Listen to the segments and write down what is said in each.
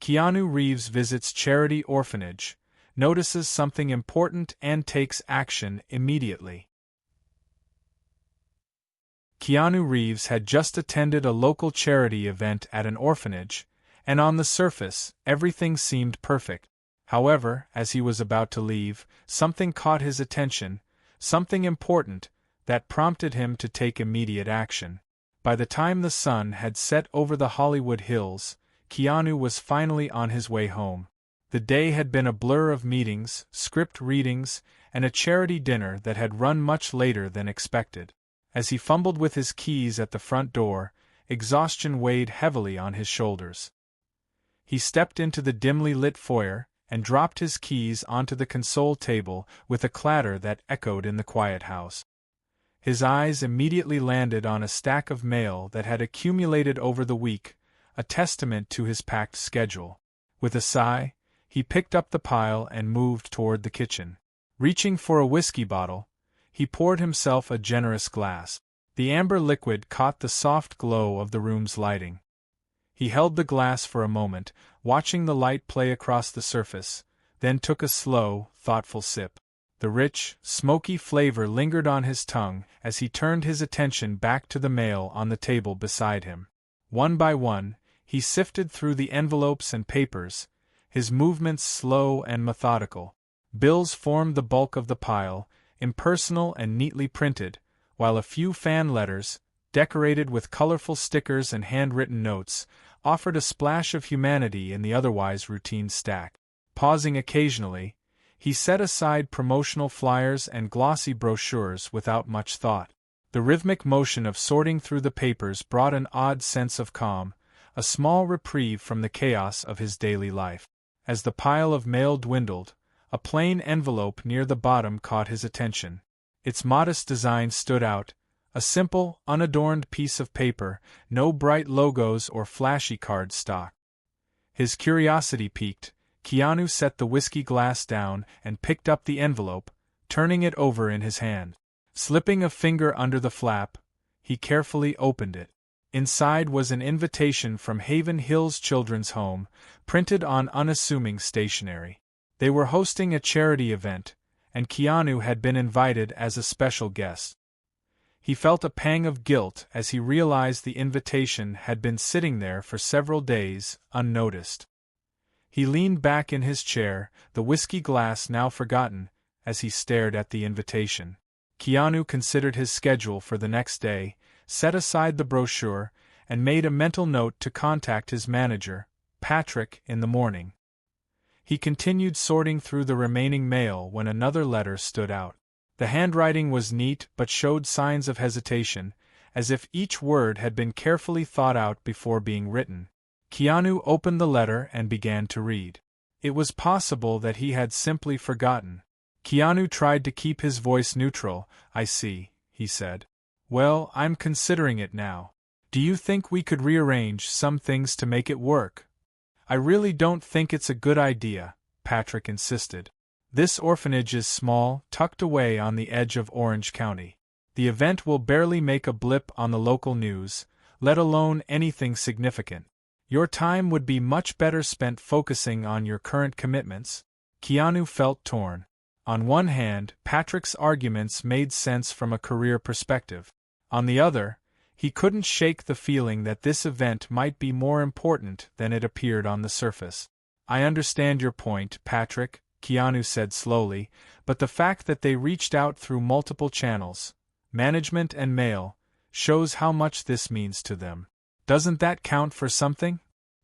Keanu Reeves visits charity orphanage, notices something important and takes action immediately. Keanu Reeves had just attended a local charity event at an orphanage, and on the surface, everything seemed perfect. However, as he was about to leave, something caught his attention, something important, that prompted him to take immediate action. By the time the sun had set over the Hollywood Hills, Keanu was finally on his way home. The day had been a blur of meetings, script readings, and a charity dinner that had run much later than expected. As he fumbled with his keys at the front door, exhaustion weighed heavily on his shoulders. He stepped into the dimly lit foyer and dropped his keys onto the console table with a clatter that echoed in the quiet house. His eyes immediately landed on a stack of mail that had accumulated over the week, a testament to his packed schedule. With a sigh, he picked up the pile and moved toward the kitchen. Reaching for a whiskey bottle, he poured himself a generous glass. The amber liquid caught the soft glow of the room's lighting. He held the glass for a moment, watching the light play across the surface, then took a slow, thoughtful sip. The rich, smoky flavor lingered on his tongue as he turned his attention back to the mail on the table beside him. One by one, he sifted through the envelopes and papers, his movements slow and methodical. Bills formed the bulk of the pile, impersonal and neatly printed, while a few fan letters, decorated with colorful stickers and handwritten notes, offered a splash of humanity in the otherwise routine stack. Pausing occasionally, he set aside promotional flyers and glossy brochures without much thought. The rhythmic motion of sorting through the papers brought an odd sense of calm, a small reprieve from the chaos of his daily life. As the pile of mail dwindled, a plain envelope near the bottom caught his attention. Its modest design stood out, a simple, unadorned piece of paper, no bright logos or flashy cardstock. His curiosity piqued, Keanu set the whiskey glass down and picked up the envelope, turning it over in his hand. Slipping a finger under the flap, he carefully opened it. Inside was an invitation from Haven Hills Children's Home, printed on unassuming stationery. They were hosting a charity event, and Keanu had been invited as a special guest. He felt a pang of guilt as he realized the invitation had been sitting there for several days, unnoticed. He leaned back in his chair, the whiskey glass now forgotten, as he stared at the invitation. Keanu considered his schedule for the next day, set aside the brochure, and made a mental note to contact his manager, Patrick, in the morning. He continued sorting through the remaining mail when another letter stood out. The handwriting was neat but showed signs of hesitation, as if each word had been carefully thought out before being written. Keanu opened the letter and began to read. It was possible that he had simply forgotten. Keanu tried to keep his voice neutral. "I see," he said. "Well, I'm considering it now. Do you think we could rearrange some things to make it work?" "I really don't think it's a good idea," Patrick insisted. "This orphanage is small, tucked away on the edge of Orange County. The event will barely make a blip on the local news, let alone anything significant. Your time would be much better spent focusing on your current commitments." Keanu felt torn. On one hand, Patrick's arguments made sense from a career perspective. On the other, he couldn't shake the feeling that this event might be more important than it appeared on the surface. "I understand your point, Patrick," Keanu said slowly, "but the fact that they reached out through multiple channels, management and mail, shows how much this means to them. Doesn't that count for something?"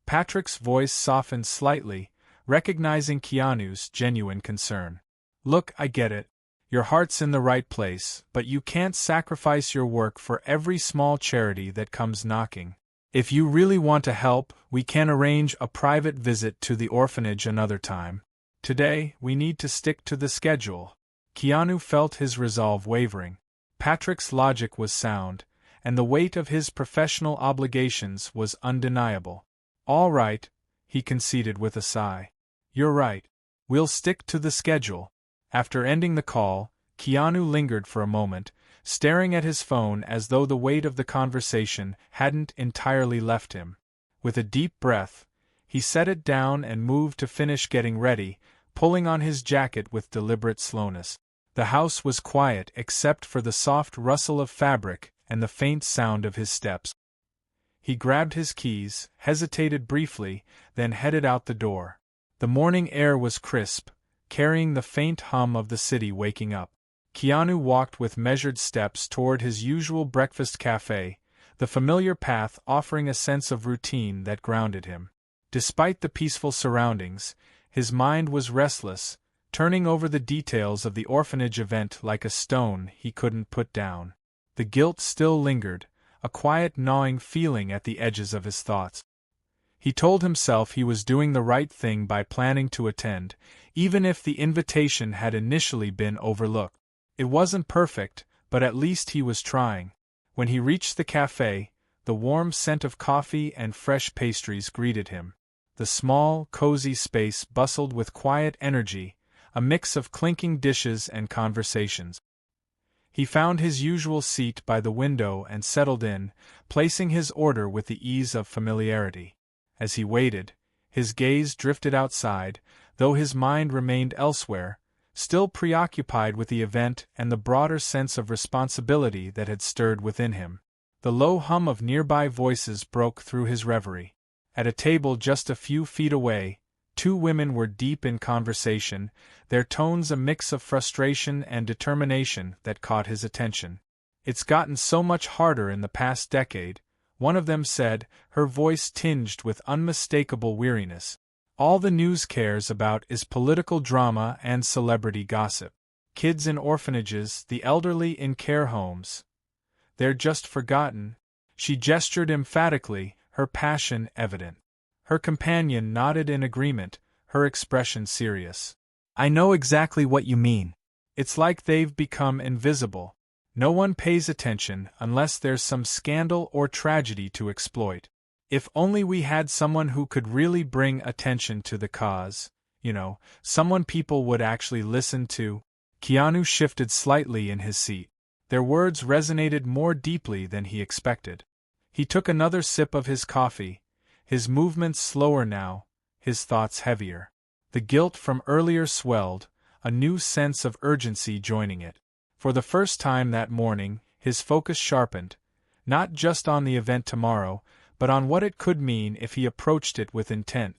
Patrick's voice softened slightly, recognizing Keanu's genuine concern. "Look, I get it. Your heart's in the right place, but you can't sacrifice your work for every small charity that comes knocking. If you really want to help, we can arrange a private visit to the orphanage another time. Today, we need to stick to the schedule." Keanu felt his resolve wavering. Patrick's logic was sound, and the weight of his professional obligations was undeniable. "All right," he conceded with a sigh. "You're right. We'll stick to the schedule." After ending the call, Keanu lingered for a moment, staring at his phone as though the weight of the conversation hadn't entirely left him. With a deep breath, He set it down and moved to finish getting ready, pulling on his jacket with deliberate slowness. The house was quiet except for the soft rustle of fabric and the faint sound of his steps. He grabbed his keys, hesitated briefly, then headed out the door. The morning air was crisp, carrying the faint hum of the city waking up. Keanu walked with measured steps toward his usual breakfast cafe, the familiar path offering a sense of routine that grounded him. Despite the peaceful surroundings, his mind was restless, turning over the details of the orphanage event like a stone he couldn't put down. The guilt still lingered, a quiet gnawing feeling at the edges of his thoughts. He told himself he was doing the right thing by planning to attend, even if the invitation had initially been overlooked. It wasn't perfect, but at least he was trying. When he reached the cafe, the warm scent of coffee and fresh pastries greeted him. The small, cozy space bustled with quiet energy, a mix of clinking dishes and conversations. He found his usual seat by the window and settled in, placing his order with the ease of familiarity. As he waited, his gaze drifted outside, though his mind remained elsewhere, still preoccupied with the event and the broader sense of responsibility that had stirred within him. The low hum of nearby voices broke through his reverie. At a table just a few feet away, two women were deep in conversation, their tones a mix of frustration and determination that caught his attention. "It's gotten so much harder in the past decade," one of them said, her voice tinged with unmistakable weariness. "All the news cares about is political drama and celebrity gossip. Kids in orphanages, the elderly in care homes. They're just forgotten." She gestured emphatically, her passion evident. Her companion nodded in agreement, her expression serious. "I know exactly what you mean. It's like they've become invisible. No one pays attention unless there's some scandal or tragedy to exploit. If only we had someone who could really bring attention to the cause, someone people would actually listen to." Keanu shifted slightly in his seat. Their words resonated more deeply than he expected. He took another sip of his coffee, his movements slower now, his thoughts heavier. The guilt from earlier swelled, a new sense of urgency joining it. For the first time that morning, his focus sharpened, not just on the event tomorrow, but on what it could mean if he approached it with intent.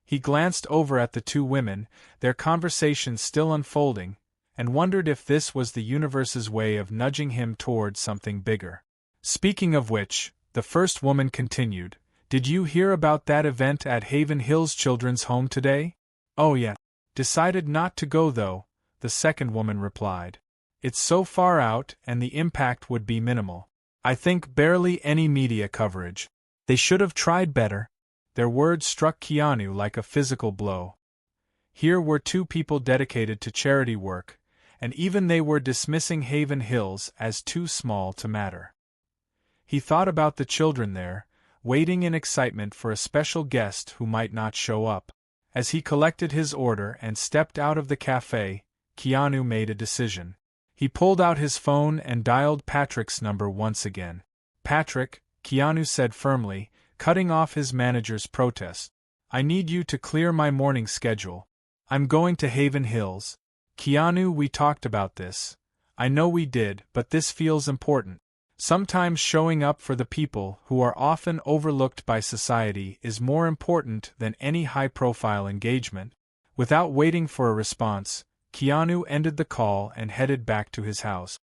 He glanced over at the two women, their conversation still unfolding, and wondered if this was the universe's way of nudging him toward something bigger. "Speaking of which," the first woman continued, "did you hear about that event at Haven Hills Children's Home today?" "Oh yeah. Decided not to go though," the second woman replied. "It's so far out and the impact would be minimal. I think barely any media coverage. They should have tried better." Their words struck Keanu like a physical blow. Here were two people dedicated to charity work, and even they were dismissing Haven Hills as too small to matter. He thought about the children there, waiting in excitement for a special guest who might not show up. As he collected his order and stepped out of the cafe, Keanu made a decision. He pulled out his phone and dialed Patrick's number once again. "Patrick," Keanu said firmly, cutting off his manager's protest. "I need you to clear my morning schedule. I'm going to Haven Hills." "Keanu, we talked about this." "I know we did, but this feels important. Sometimes showing up for the people who are often overlooked by society is more important than any high-profile engagement." Without waiting for a response, Keanu ended the call and headed back to his house.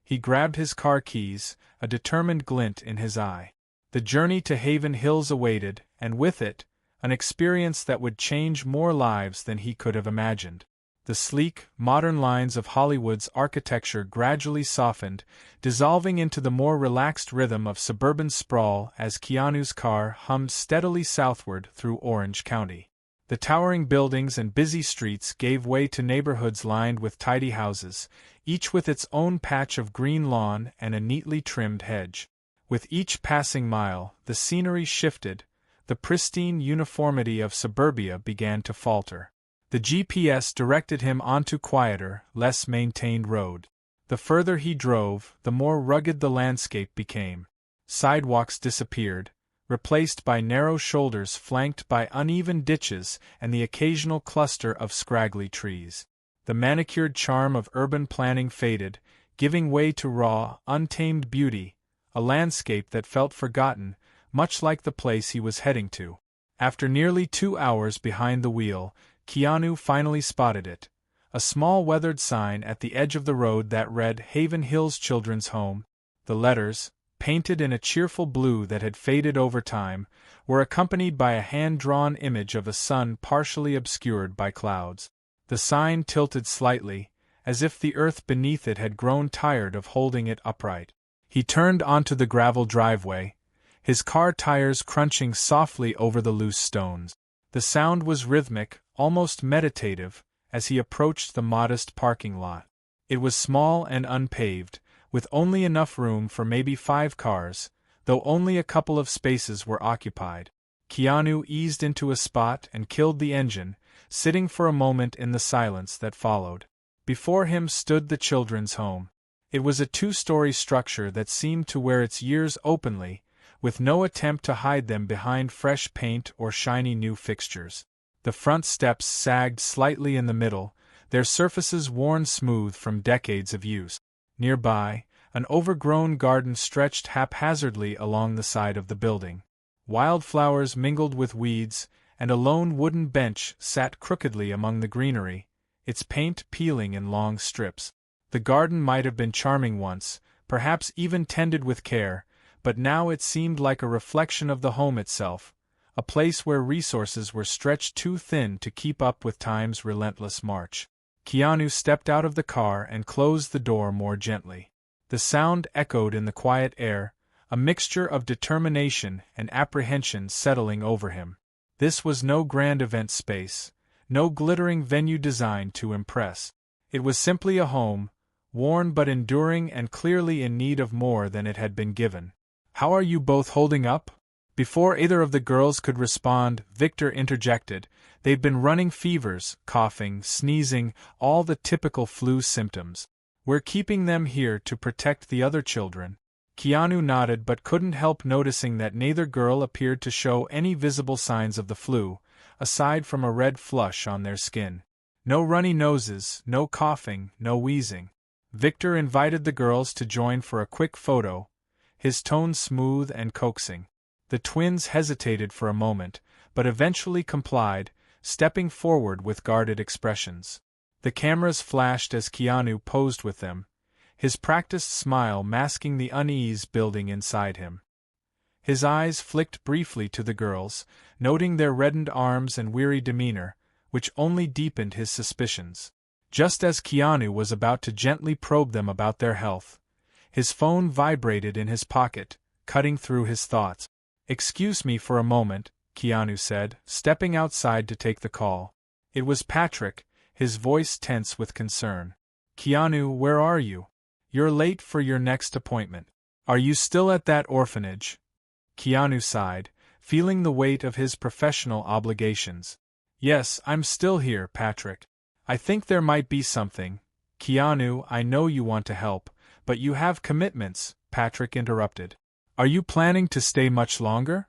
He grabbed his car keys, a determined glint in his eye. The journey to Haven Hills awaited, and with it, an experience that would change more lives than he could have imagined. The sleek, modern lines of Hollywood's architecture gradually softened, dissolving into the more relaxed rhythm of suburban sprawl as Keanu's car hummed steadily southward through Orange County. The towering buildings and busy streets gave way to neighborhoods lined with tidy houses, each with its own patch of green lawn and a neatly trimmed hedge. With each passing mile, the scenery shifted, the pristine uniformity of suburbia began to falter. The GPS directed him onto quieter, less maintained road. The further he drove, the more rugged the landscape became. Sidewalks disappeared, replaced by narrow shoulders flanked by uneven ditches and the occasional cluster of scraggly trees. The manicured charm of urban planning faded, giving way to raw, untamed beauty, a landscape that felt forgotten, much like the place he was heading to. After nearly 2 hours behind the wheel, Keanu finally spotted it. A small weathered sign at the edge of the road that read Haven Hills Children's Home. The letters, painted in a cheerful blue that had faded over time, were accompanied by a hand-drawn image of a sun partially obscured by clouds. The sign tilted slightly, as if the earth beneath it had grown tired of holding it upright. He turned onto the gravel driveway, his car tires crunching softly over the loose stones. The sound was rhythmic, almost meditative, as he approached the modest parking lot. It was small and unpaved, with only enough room for maybe 5 cars, though only a couple of spaces were occupied. Keanu eased into a spot and killed the engine, sitting for a moment in the silence that followed. Before him stood the children's home. It was a 2-story structure that seemed to wear its years openly, with no attempt to hide them behind fresh paint or shiny new fixtures. The front steps sagged slightly in the middle, their surfaces worn smooth from decades of use. Nearby, an overgrown garden stretched haphazardly along the side of the building. Wildflowers mingled with weeds, and a lone wooden bench sat crookedly among the greenery, its paint peeling in long strips. The garden might have been charming once, perhaps even tended with care, but now it seemed like a reflection of the home itself, a place where resources were stretched too thin to keep up with time's relentless march. Keanu stepped out of the car and closed the door more gently. The sound echoed in the quiet air, a mixture of determination and apprehension settling over him. This was no grand event space, no glittering venue designed to impress. It was simply a home, worn but enduring and clearly in need of more than it had been given. "How are you both holding up?" Before either of the girls could respond, Victor interjected. They'd been running fevers, coughing, sneezing, all the typical flu symptoms. "We're keeping them here to protect the other children." Keanu nodded but couldn't help noticing that neither girl appeared to show any visible signs of the flu, aside from a red flush on their skin. No runny noses, no coughing, no wheezing. Victor invited the girls to join for a quick photo, his tone smooth and coaxing. The twins hesitated for a moment, but eventually complied, stepping forward with guarded expressions. The cameras flashed as Keanu posed with them, his practiced smile masking the unease building inside him. His eyes flicked briefly to the girls, noting their reddened arms and weary demeanor, which only deepened his suspicions. Just as Keanu was about to gently probe them about their health, his phone vibrated in his pocket, cutting through his thoughts. "Excuse me for a moment," Keanu said, stepping outside to take the call. It was Patrick, his voice tense with concern. "Keanu, where are you? You're late for your next appointment. Are you still at that orphanage?" Keanu sighed, feeling the weight of his professional obligations. "Yes, I'm still here, Patrick. I think there might be something." "Keanu, I know you want to help, but you have commitments," Patrick interrupted. "Are you planning to stay much longer?"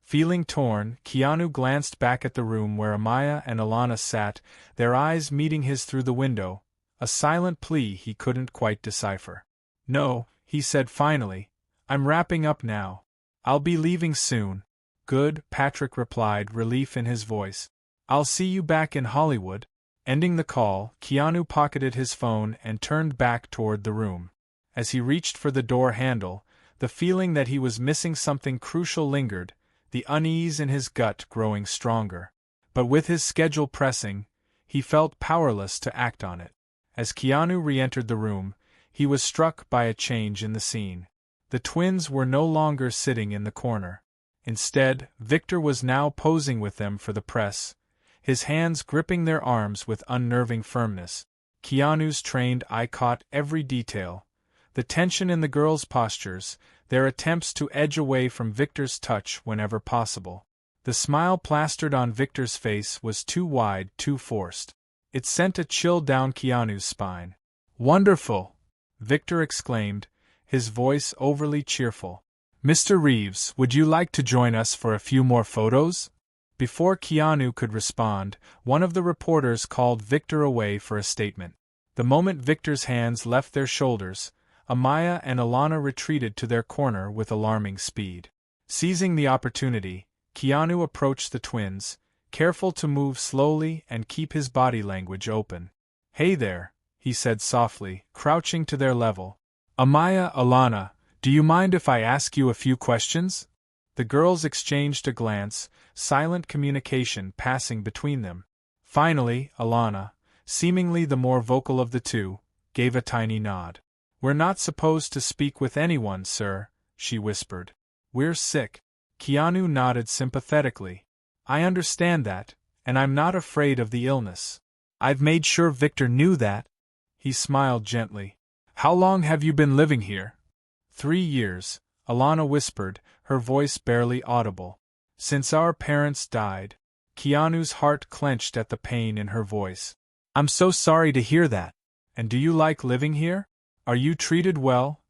Feeling torn, Keanu glanced back at the room where Amaya and Alana sat, their eyes meeting his through the window, a silent plea he couldn't quite decipher. "No," he said finally, "I'm wrapping up now. I'll be leaving soon." "Good," Patrick replied, relief in his voice. "I'll see you back in Hollywood." Ending the call, Keanu pocketed his phone and turned back toward the room. As he reached for the door handle, the feeling that he was missing something crucial lingered, the unease in his gut growing stronger. But with his schedule pressing, he felt powerless to act on it. As Keanu re-entered the room, he was struck by a change in the scene. The twins were no longer sitting in the corner. Instead, Victor was now posing with them for the press, his hands gripping their arms with unnerving firmness. Keanu's trained eye caught every detail, the tension in the girls' postures, their attempts to edge away from Victor's touch whenever possible. The smile plastered on Victor's face was too wide, too forced. It sent a chill down Keanu's spine. "Wonderful!" Victor exclaimed, his voice overly cheerful. "Mr. Reeves, would you like to join us for a few more photos?" Before Keanu could respond, one of the reporters called Victor away for a statement. The moment Victor's hands left their shoulders, Amaya and Alana retreated to their corner with alarming speed. Seizing the opportunity, Keanu approached the twins, careful to move slowly and keep his body language open. "Hey there," he said softly, crouching to their level. "Amaya, Alana, do you mind if I ask you a few questions?" The girls exchanged a glance, silent communication passing between them. Finally, Alana, seemingly the more vocal of the two, gave a tiny nod. "We're not supposed to speak with anyone, sir," she whispered. "We're sick." Keanu nodded sympathetically. "I understand that, and I'm not afraid of the illness. I've made sure Victor knew that." He smiled gently. "How long have you been living here?" 3 years, Alana whispered, her voice barely audible. "Since our parents died." Keanu's heart clenched at the pain in her voice. "I'm so sorry to hear that. And do you like living here? Are you treated well?"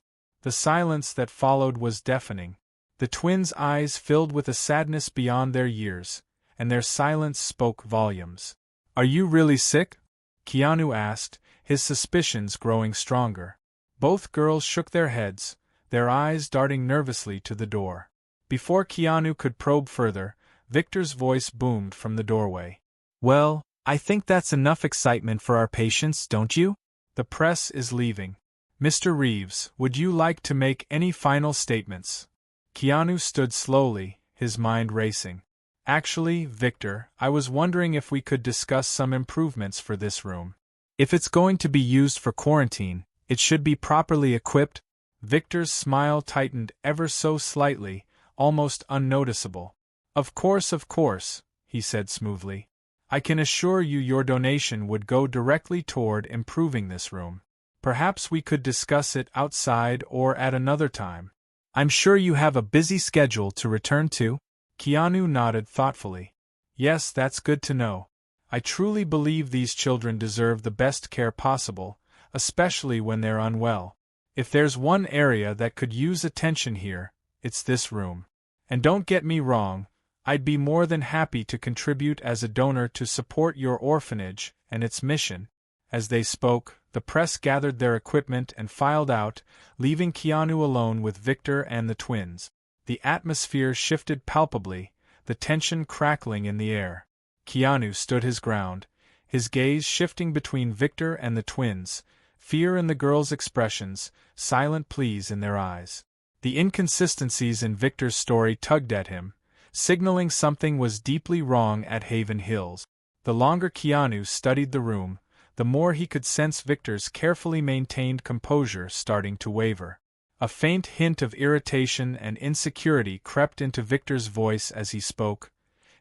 The silence that followed was deafening. The twins' eyes filled with a sadness beyond their years, and their silence spoke volumes. "Are you really sick?" Keanu asked, his suspicions growing stronger. Both girls shook their heads, their eyes darting nervously to the door. Before Keanu could probe further, Victor's voice boomed from the doorway. "Well, I think that's enough excitement for our patients, don't you? The press is leaving. Mr. Reeves, would you like to make any final statements?" Keanu stood slowly, his mind racing. "Actually, Victor, I was wondering if we could discuss some improvements for this room. If it's going to be used for quarantine, it should be properly equipped." Victor's smile tightened ever so slightly, almost unnoticeable. Of course," he said smoothly. "I can assure you your donation would go directly toward improving this room. Perhaps we could discuss it outside or at another time." "I'm sure you have a busy schedule to return to?" Keanu nodded thoughtfully. "Yes, that's good to know. I truly believe these children deserve the best care possible, especially when they're unwell. If there's one area that could use attention here, it's this room. And don't get me wrong, I'd be more than happy to contribute as a donor to support your orphanage and its mission." As they spoke, the press gathered their equipment and filed out, leaving Keanu alone with Victor and the twins. The atmosphere shifted palpably, the tension crackling in the air. Keanu stood his ground, his gaze shifting between Victor and the twins, fear in the girls' expressions, silent pleas in their eyes. The inconsistencies in Victor's story tugged at him, signaling something was deeply wrong at Haven Hills. The longer Keanu studied the room, the more he could sense Victor's carefully maintained composure starting to waver. A faint hint of irritation and insecurity crept into Victor's voice as he spoke,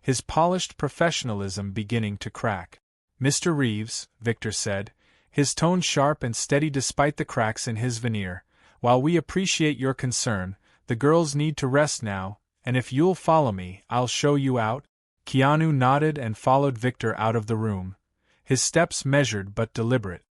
his polished professionalism beginning to crack. "Mr. Reeves," Victor said, his tone sharp and steady despite the cracks in his veneer, "while we appreciate your concern, the girls need to rest now, and if you'll follow me, I'll show you out." Keanu nodded and followed Victor out of the room, his steps measured but deliberate.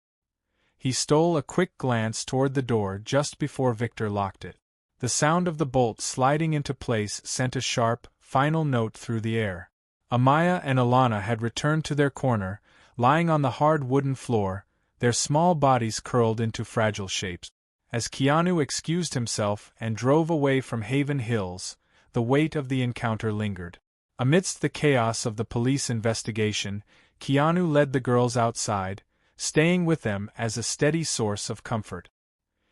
He stole a quick glance toward the door just before Victor locked it. The sound of the bolt sliding into place sent a sharp, final note through the air. Amaya and Alana had returned to their corner, lying on the hard wooden floor, their small bodies curled into fragile shapes. As Keanu excused himself and drove away from Haven Hills, the weight of the encounter lingered. Amidst the chaos of the police investigation, Keanu led the girls outside, staying with them as a steady source of comfort.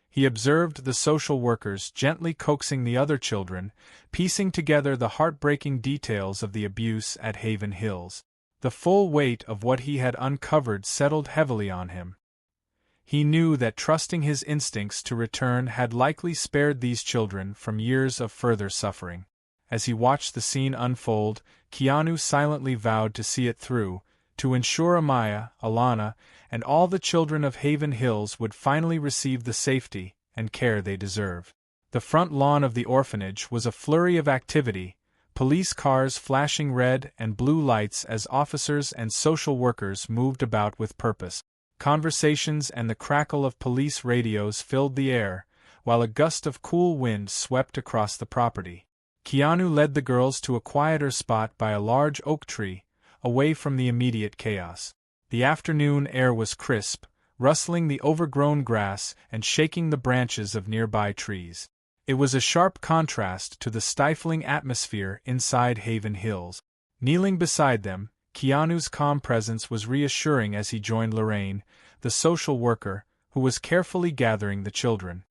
He observed the social workers gently coaxing the other children, piecing together the heartbreaking details of the abuse at Haven Hills. The full weight of what he had uncovered settled heavily on him. He knew that trusting his instincts to return had likely spared these children from years of further suffering. As he watched the scene unfold, Keanu silently vowed to see it through, to ensure Amaya, Alana, and all the children of Haven Hills would finally receive the safety and care they deserve. The front lawn of the orphanage was a flurry of activity, police cars flashing red and blue lights as officers and social workers moved about with purpose. Conversations and the crackle of police radios filled the air, while a gust of cool wind swept across the property. Keanu led the girls to a quieter spot by a large oak tree, away from the immediate chaos. The afternoon air was crisp, rustling the overgrown grass and shaking the branches of nearby trees. It was a sharp contrast to the stifling atmosphere inside Haven Hills. Kneeling beside them, Keanu's calm presence was reassuring as he joined Lorraine, the social worker, who was carefully gathering the children.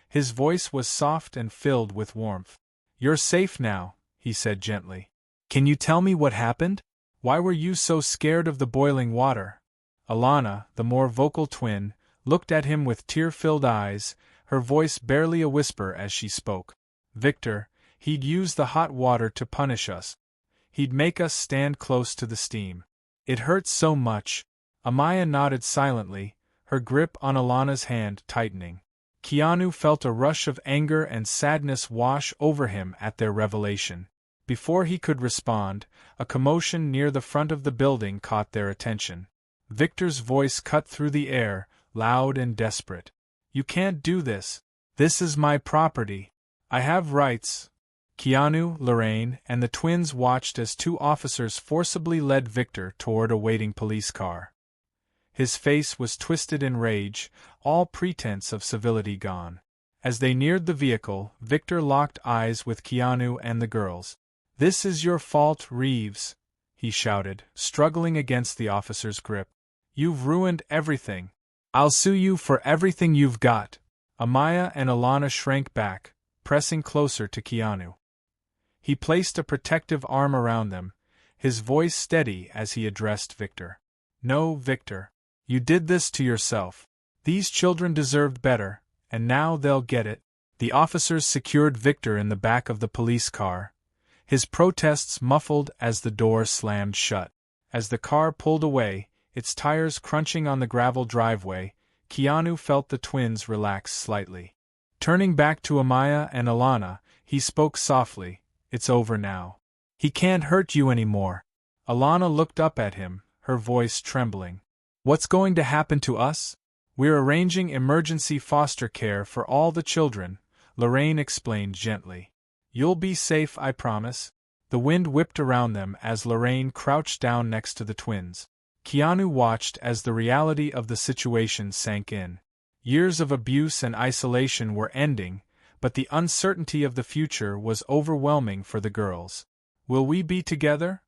His voice was soft and filled with warmth. "You're safe now," he said gently. "Can you tell me what happened? Why were you so scared of the boiling water?" Alana, the more vocal twin, looked at him with tear-filled eyes, her voice barely a whisper as she spoke. "Victor, he'd use the hot water to punish us. He'd make us stand close to the steam. It hurts so much." Amaya nodded silently, her grip on Alana's hand tightening. Keanu felt a rush of anger and sadness wash over him at their revelation. Before he could respond, a commotion near the front of the building caught their attention. Victor's voice cut through the air, loud and desperate. "You can't do this. This is my property. I have rights." Keanu, Lorraine, and the twins watched as two officers forcibly led Victor toward a waiting police car. His face was twisted in rage, all pretense of civility gone. As they neared the vehicle, Victor locked eyes with Keanu and the girls. "This is your fault, Reeves," he shouted, struggling against the officer's grip. "You've ruined everything. I'll sue you for everything you've got." Amaya and Alana shrank back, pressing closer to Keanu. He placed a protective arm around them, his voice steady as he addressed Victor. "No, Victor. You did this to yourself. These children deserved better, and now they'll get it." The officers secured Victor in the back of the police car, his protests muffled as the door slammed shut. As the car pulled away, its tires crunching on the gravel driveway, Keanu felt the twins relax slightly. Turning back to Amaya and Alana, he spoke softly, "It's over now. He can't hurt you anymore." Alana looked up at him, her voice trembling. "What's going to happen to us?" "We're arranging emergency foster care for all the children," Lorraine explained gently. "You'll be safe, I promise." The wind whipped around them as Lorraine crouched down next to the twins. Keanu watched as the reality of the situation sank in. Years of abuse and isolation were ending, but the uncertainty of the future was overwhelming for the girls. "Will we be together?"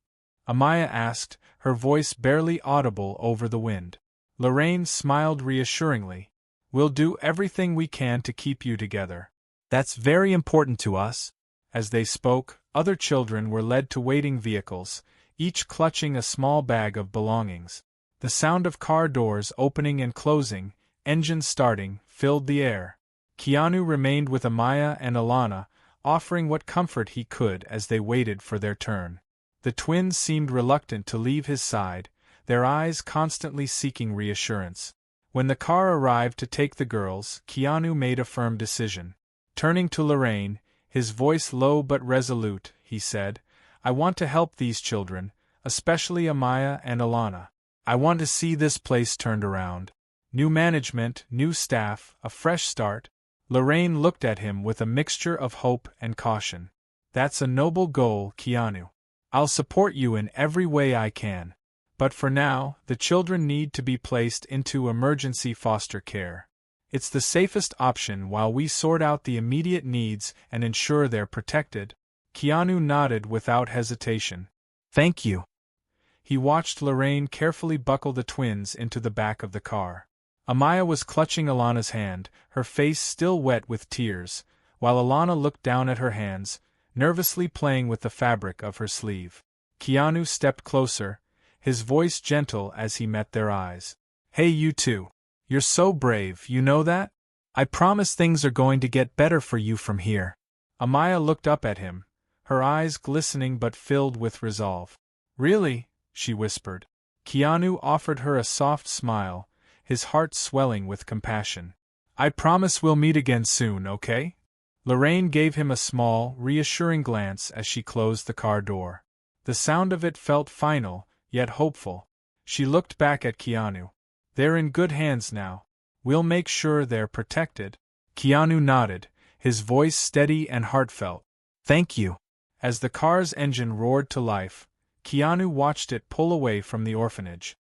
Amaya asked, her voice barely audible over the wind. Lorraine smiled reassuringly. "We'll do everything we can to keep you together. That's very important to us." As they spoke, other children were led to waiting vehicles, each clutching a small bag of belongings. The sound of car doors opening and closing, engines starting, filled the air. Keanu remained with Amaya and Alana, offering what comfort he could as they waited for their turn. The twins seemed reluctant to leave his side, their eyes constantly seeking reassurance. When the car arrived to take the girls, Keanu made a firm decision. Turning to Lorraine, his voice low but resolute, he said, "I want to help these children, especially Amaya and Alana. I want to see this place turned around. New management, new staff, a fresh start." Lorraine looked at him with a mixture of hope and caution. "That's a noble goal, Keanu. I'll support you in every way I can. But for now, the children need to be placed into emergency foster care. It's the safest option while we sort out the immediate needs and ensure they're protected." Keanu nodded without hesitation. "Thank you." He watched Lorraine carefully buckle the twins into the back of the car. Amaya was clutching Alana's hand, her face still wet with tears, while Alana looked down at her hands, nervously playing with the fabric of her sleeve. Keanu stepped closer, his voice gentle as he met their eyes. "Hey, you two. You're so brave, you know that? I promise things are going to get better for you from here." Amaya looked up at him, her eyes glistening but filled with resolve. "Really?" she whispered. Keanu offered her a soft smile, his heart swelling with compassion. "I promise we'll meet again soon, okay?" Lorraine gave him a small, reassuring glance as she closed the car door. The sound of it felt final, yet hopeful. She looked back at Keanu. "They're in good hands now. We'll make sure they're protected." Keanu nodded, his voice steady and heartfelt. Thank you. As the car's engine roared to life, Keanu watched it pull away from the orphanage.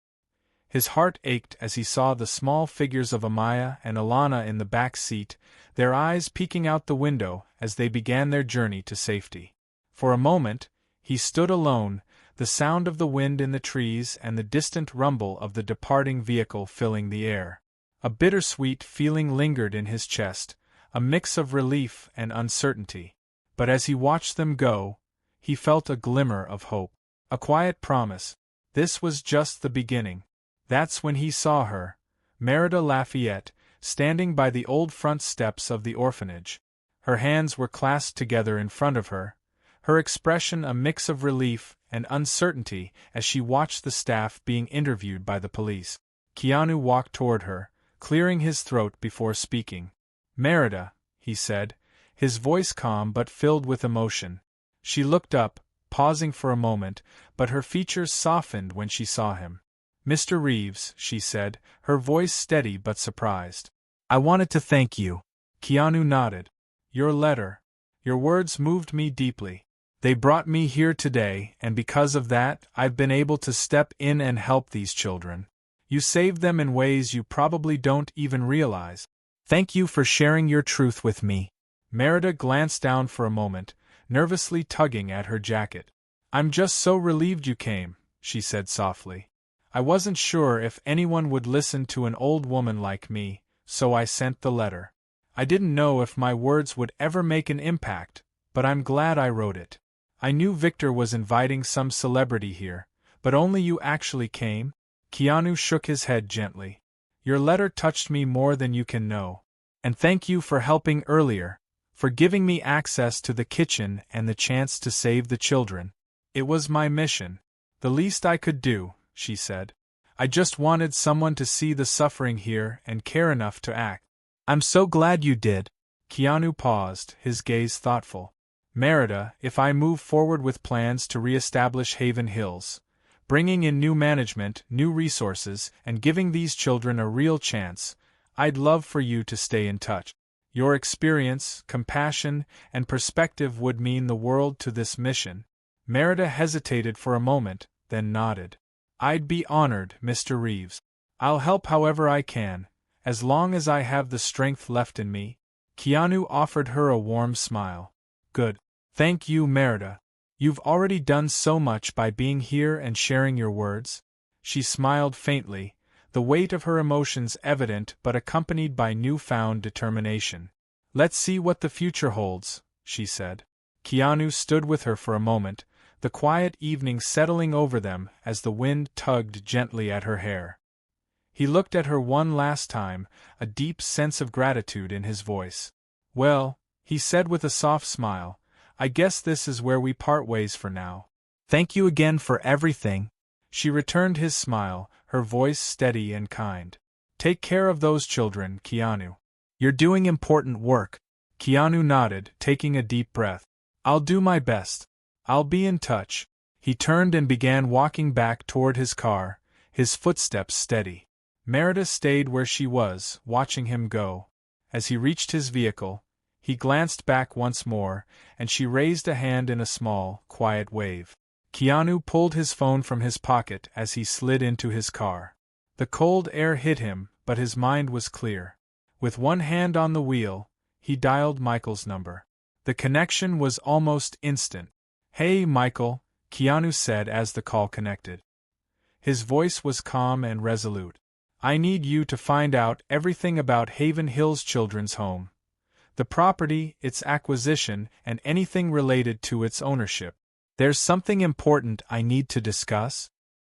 His heart ached as he saw the small figures of Amaya and Alana in the back seat, their eyes peeking out the window as they began their journey to safety. For a moment, he stood alone, the sound of the wind in the trees and the distant rumble of the departing vehicle filling the air. A bittersweet feeling lingered in his chest, a mix of relief and uncertainty. But as he watched them go, he felt a glimmer of hope. A quiet promise. This was just the beginning. That's when he saw her, Merida Lafayette, standing by the old front steps of the orphanage. Her hands were clasped together in front of her, her expression a mix of relief and uncertainty as she watched the staff being interviewed by the police. Keanu walked toward her, clearing his throat before speaking. Merida, he said, his voice calm but filled with emotion. She looked up, pausing for a moment, but her features softened when she saw him. Mr. Reeves, she said, her voice steady but surprised. I wanted to thank you. Keanu nodded. Your letter. Your words moved me deeply. They brought me here today, and because of that, I've been able to step in and help these children. You saved them in ways you probably don't even realize. Thank you for sharing your truth with me. Merida glanced down for a moment, nervously tugging at her jacket. I'm just so relieved you came, she said softly. I wasn't sure if anyone would listen to an old woman like me, so I sent the letter. I didn't know if my words would ever make an impact, but I'm glad I wrote it. I knew Victor was inviting some celebrity here, but only you actually came? Keanu shook his head gently. Your letter touched me more than you can know. And thank you for helping earlier, for giving me access to the kitchen and the chance to save the children. It was my mission. The least I could do, she said. I just wanted someone to see the suffering here and care enough to act. I'm so glad you did. Keanu paused, his gaze thoughtful. Merida, if I move forward with plans to re-establish Haven Hills, bringing in new management, new resources, and giving these children a real chance, I'd love for you to stay in touch. Your experience, compassion, and perspective would mean the world to this mission. Merida hesitated for a moment, then nodded. I'd be honored, Mr. Reeves. I'll help however I can, as long as I have the strength left in me. Keanu offered her a warm smile. Good. Thank you, Merida. You've already done so much by being here and sharing your words. She smiled faintly, the weight of her emotions evident but accompanied by newfound determination. Let's see what the future holds, she said. Keanu stood with her for a moment, the quiet evening settling over them as the wind tugged gently at her hair. He looked at her one last time, a deep sense of gratitude in his voice. Well, he said with a soft smile, I guess this is where we part ways for now. Thank you again for everything. She returned his smile, her voice steady and kind. Take care of those children, Keanu. You're doing important work. Keanu nodded, taking a deep breath. I'll do my best. I'll be in touch. He turned and began walking back toward his car, his footsteps steady. Merida stayed where she was, watching him go. As he reached his vehicle, he glanced back once more, and she raised a hand in a small, quiet wave. Keanu pulled his phone from his pocket as he slid into his car. The cold air hit him, but his mind was clear. With one hand on the wheel, he dialed Michael's number. The connection was almost instant. Hey, Michael, Keanu said as the call connected. His voice was calm and resolute. I need you to find out everything about Haven Hills Children's Home. The property, its acquisition, and anything related to its ownership. There's something important I need to discuss.